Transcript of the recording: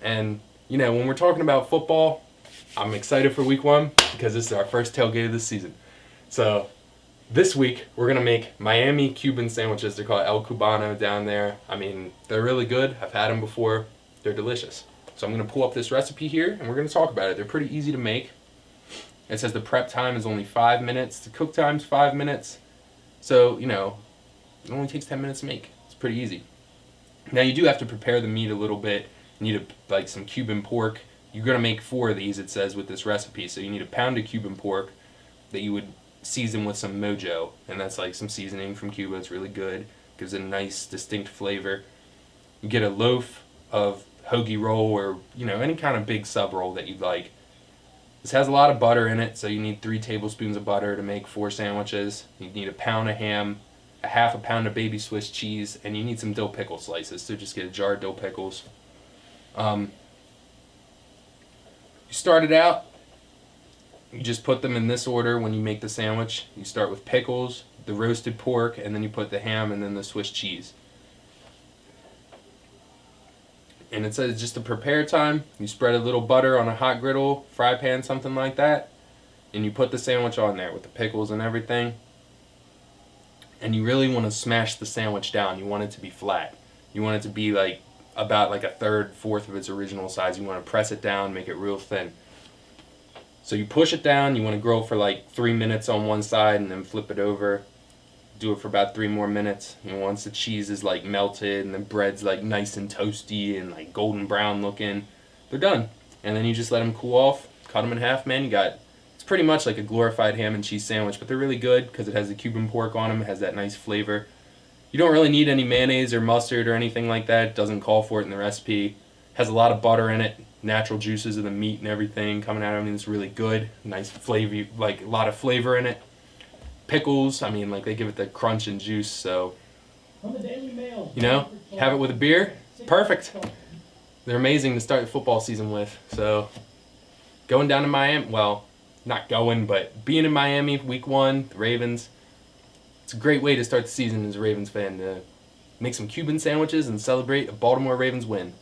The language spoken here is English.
And, when we're talking about football, I'm excited for week one because this is our first tailgate of the season. So, this week, we're going to make Miami Cuban sandwiches. They're called El Cubano down there. I mean, they're really good. I've had them before. They're delicious. So, I'm going to pull up this recipe here and we're going to talk about it. They're pretty easy to make. It says the prep time is only 5 minutes. The cook time's 5 minutes. So, it only takes 10 minutes to make. It's pretty easy. Now, you do have to prepare the meat a little bit. You need some Cuban pork. You're going to make 4 of these, it says, with this recipe. So you need a pound of Cuban pork that you would season with some mojo. And that's like some seasoning from Cuba. It's really good. Gives it a nice, distinct flavor. You get a loaf of hoagie roll or, any kind of big sub roll that you'd like. This has a lot of butter in it, so you need 3 tablespoons of butter to make 4 sandwiches. You need a pound of ham, a half a pound of baby Swiss cheese, and you need some dill pickle slices. So just get a jar of dill pickles. You start it out, you just put them in this order when you make the sandwich. You start with pickles, the roasted pork, and then you put the ham and then the Swiss cheese. And it says just the prepare time. You spread a little butter on a hot griddle, fry pan, something like that, and you put the sandwich on there with the pickles and everything. And you really want to smash the sandwich down. You want it to be flat. You want it to be about a third, fourth of its original size. You want to press it down, make it real thin. So you push it down. You want to grill for 3 minutes on one side and then flip it over. Do it for about 3 more minutes. And once the cheese is melted and the bread's nice and toasty and golden brown looking, they're done. And then you just let them cool off. Cut them in half, man. It's pretty much like a glorified ham and cheese sandwich, but they're really good because it has the Cuban pork on them. It has that nice flavor. You don't really need any mayonnaise or mustard or anything like that. It doesn't call for it in the recipe. It has a lot of butter in it, natural juices of the meat and everything coming out. I mean, it's really good. Nice flavor, a lot of flavor in it. Pickles, they give it the crunch and juice, so, have it with a beer. Perfect. They're amazing to start the football season with. So, going down to Miami, well, not going, but being in Miami week one, the Ravens, it's a great way to start the season as a Ravens fan, to make some Cuban sandwiches and celebrate a Baltimore Ravens win.